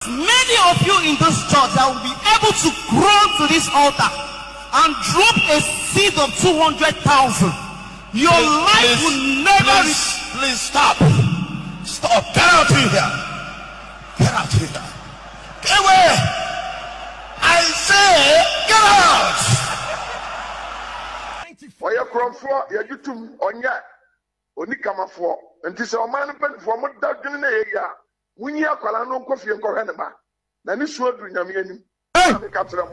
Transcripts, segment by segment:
Many of you in this church that will be able to grow to this altar and drop a seed of 200,000. Your life will never. Please stop. Stop. Get out of here. Get out of here. Get away. I say, get out. Oya kromfo ya jutum onya oni kamafo nti se o man penfo mo dadwene na yeya munyi akwala no nkofie nkɔhwɛ ne ba na ne suo duru nyame anim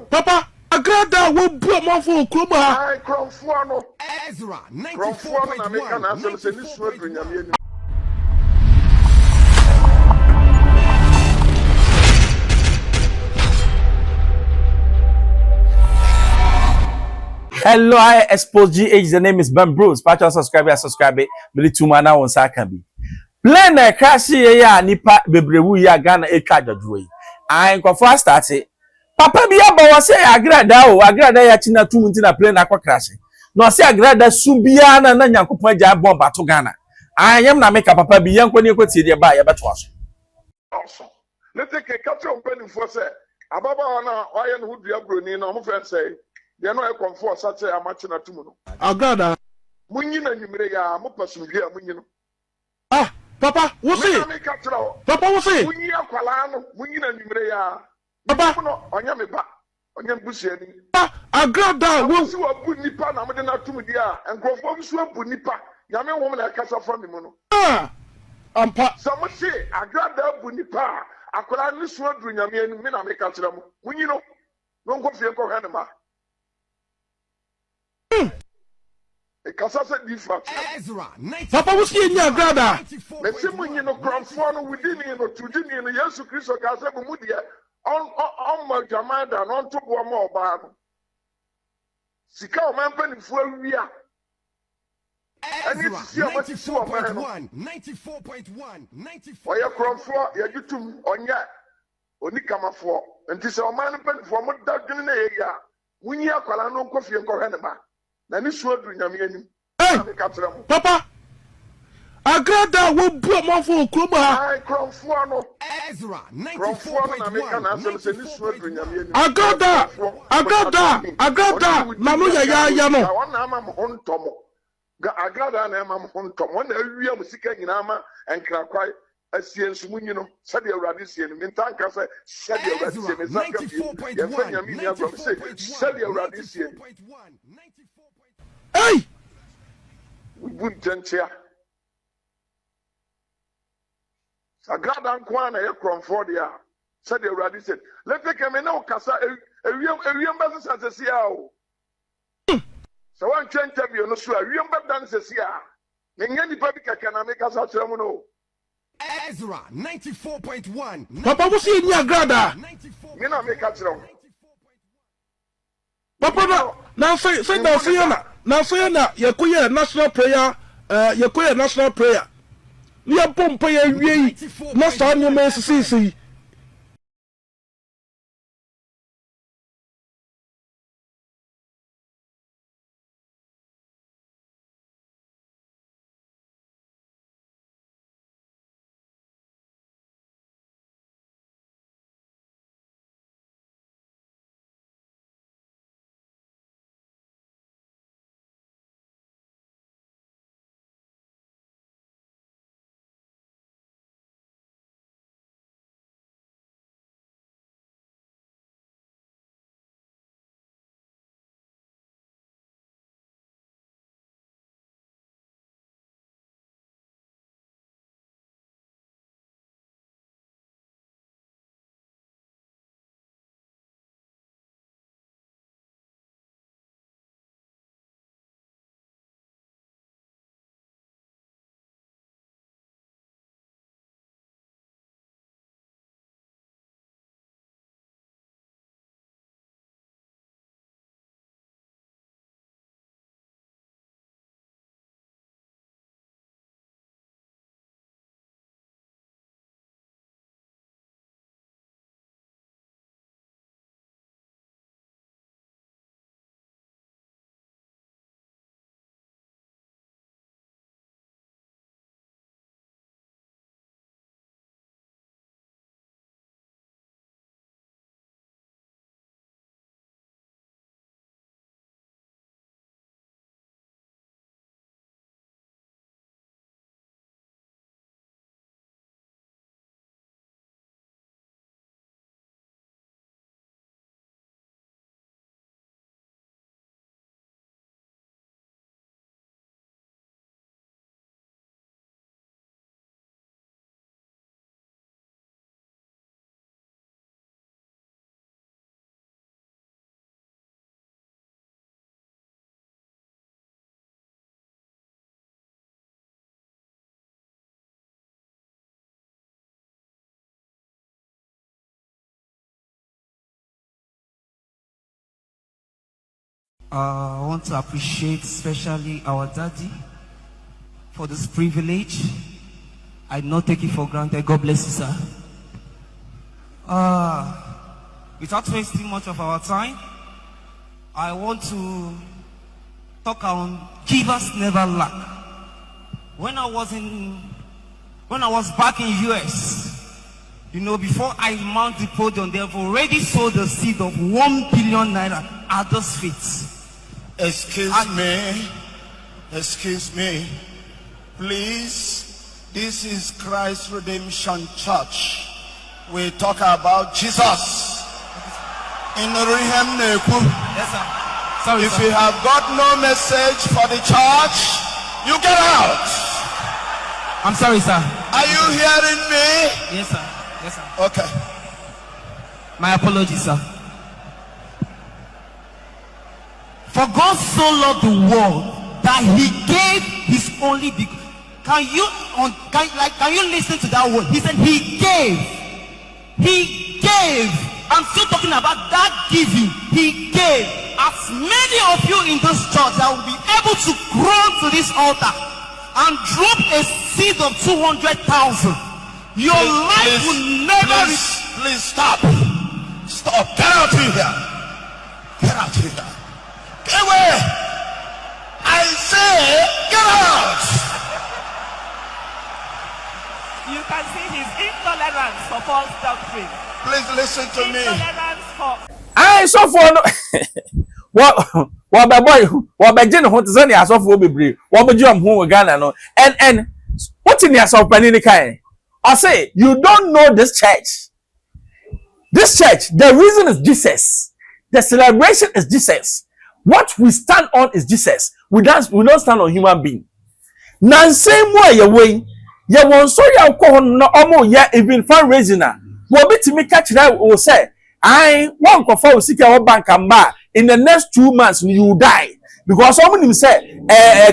Papa Agradaa wo bu amafo kromo ha ai kromfo no Ezra 94.1 na meka na asem se ne suo duru nyame anim. Hello, I Xposed GH. The name is Ben Bruce. Patch on subscribe, Really two man now on Sakabi. Plan a crash ya nipa bebrewu ya Ghana e card way. I go for start it. Papa be aba was say Agradaa ya china 2 minutes na plane akwa crash. No say Agradaa subia na Nyankopon ja bomb to Ghana. I am na make papa be yanko ni kwoti de ba ya beto aso. Let's take a capture on penny for say ababa na oya no hudua broni na mo fe say they no e comfort sache amachina tumu no. Agradaa munyi na nyumire ya mo pasumdwe munyi no. Ah, Papa, wo say? Papa, wo say? Munyi akwala no, munyi na nyumire ya. Papa, no onya me ba. Onya mbusuani. Papa, Agradaa wo si wa bu nipa na mo de na tumu dia. Enkrofo bi so abu nipa. Nyame wo na kasa from me no. Ah, ampa. So mo say Agradaa bu nipa. Akwala ni so aduru nyame anu me na me ka kira mo. Munyi no. No nkofie nkɔhwɛ ne ma. Kasasa different. Papa was here near Agradaa. Me se munyi no kromfo no within no tudini no Yesu Kristo ka se mu dia on ma jamada no to bo ma oba no. Sika o man panifo awia. Ani si o ma ti so o man no. 94.1 Oya kromfo ya jutum onya oni kamafo. Nti se o man panifo mo dadwene na yeya. Munyi akwala no nkofie nkɔhwɛ ne ba. Na ni suo duru nyame anim. Papa Agradaa wo bu amafo kromo ha ai kromfo no Ezra 94.1 na meka na asem se ni suo duru nyame anim. Agradaa na no ya no. Wona ama mo hontomo. Agradaa na ama mo hontomo. Wona awia mo sika nyina ma enkrakwai asie nsumunyi no sade awurade sie no mentanka se sade awurade sie me zaka ya fa nyame ni agro se sade awurade sie. Hey! Buntentia. Agradaa nkwa na ye kromfo dia. Said the already said, let me come now kasa ewiem ba sase sia o. So one twente bi no so ewiem ba dan sase sia. Nyanya ni pa bi kaka na me kasa kire mu no. Ezra 94.1 Papa wo see ni Agradaa. Me na me ka kire mu. Papa na say na yakoye national prayer we are pompa ya wie na sa no me sisi I want to appreciate especially our daddy for this privilege. I do not take it for granted. God bless you, sir. Without wasting much of our time, I want to talk on givers never lack. When I was back in US, you know, before I mount the podium, they have already sowed the seed of 1 billion naira at those feet. Excuse me, please. This is Christ Redemption Church. We talk about Jesus. In Rihem Neku. Yes, sir. Sorry, if sir. you have got no message for the church, you get out. I'm sorry, sir. Are you hearing me? Yes, sir. Yes, sir. Okay. My apologies, sir. For God so loved the world that He gave His only begotten. Can you listen to that word? He said He gave. He gave. I'm still talking about that giving. He gave. As many of you in this church that will be able to grow to this altar and drop a seed of 200,000, your life will never. Please stop. Stop. Get out of here. Get out of here. Get away. I say, get out. You can see his intolerance for false doctrine. Please listen to me. Intolerance for. I so for no. What by boy? What by Jen? What is any as of Wobbly? What would you am home Ghana? No, and what in your self penny kind? I say you don't know this church. This church, the reason is Jesus. The celebration is Jesus. What we stand on is Jesus. We don't stand on human being. Now same way you way. You want so you call no omo ya even fundraising na. We be to me catch that we say I want to for seek our bank and bar in the next 2 months you die because someone him say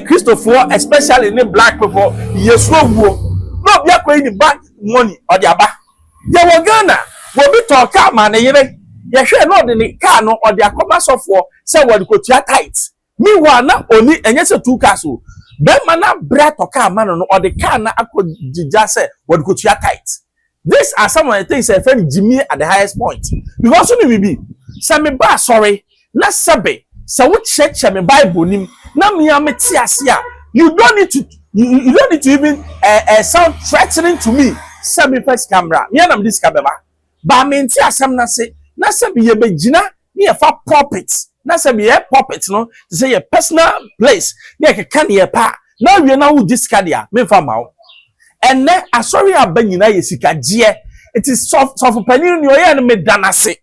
Christopher especially in the black people yes no be akwa in bank money or the aba. You want Ghana we be talk man you hwe no the car no or the commerce of for say what go to tight. Meanwhile na only enye say 2 cars o. Be mana bread to car man no or the car na akojija say what go to tight. These are some of the things I find Jimmy at the highest point. Because when we be say me ba sorry na sabe say we check me Bible nim na me ameti asia. You don't need to you don't need to even sound threatening to me. Say me first camera. Me am this camera. Ba me nti asem na say ye be gina me e fa pulpit. Na say be pulpit no to say your personal place. Me e kan ye pa. Na we na wo discard ya me fa ma wo. And then I sorry abanyina yesika gie. It is soft opinion you hear me danase.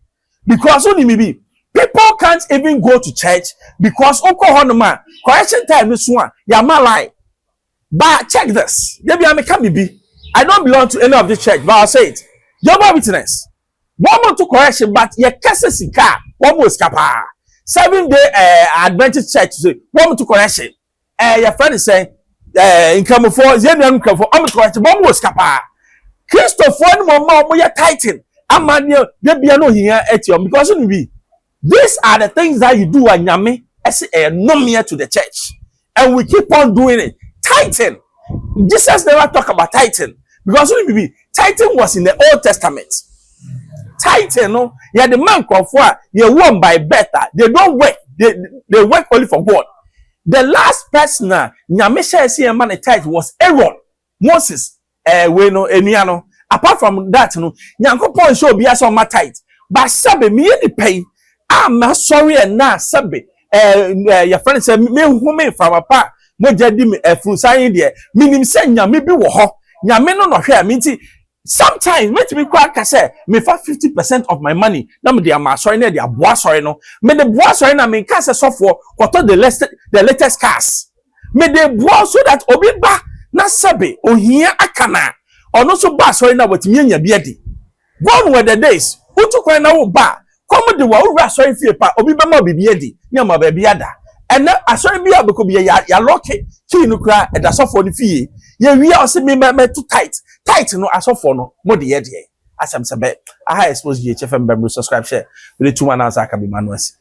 Because only maybe people can't even go to church because Oklahoma correction time is one. Ya lie. But check this. Maybe I be. I don't belong to any of this church, but I'll say it. Jehovah's Witness. One more to correction, but your case car. One more scapa. 7-day Adventist church. One more to correction. Your friend is saying. Income for Zenian for Omicron, bomb was capa. Christopher, Mamma, your titan. Amanio, there be no here at you because we these are the things that you do and yame as a nomia to the church, and we keep on doing it. Titan, Jesus never talk about Titan because we Titan was in the Old Testament. Titan, no, yeah, the man called for you won by better. They don't work, they work only for God. The last person Nyamesha see a man tight was Aaron, Moses, Eniano. Apart from that, no, Nyankopon show be as on my tight. But sabe me the pay. I'm sorry and na sabe. Your friend said me who from a part. Mo jadi me frusayin there. Minim say Nyame bi wo ho. Nyame no no hwe me sometimes let me quite say me for 50% of my money na me dey sorry na dey aboa sorry no me dey boa sorry na me can say so for the latest cars me dey boa so that obi ba na sabe ohia akana ono so ba sorry na watimi anya bi ade gone were the days utu kwan na wo ba come dey wa ura sorry fie pa obi ba ma bibi ade nya ma ba bi ada and asori bi abeko bi ya lock key no kra e da so for the fie ye wi o se me too tight no asofo no mo de ye de asem sebe aha expose ye chefem bambro subscribe share we 2 1 answer ka be manuasi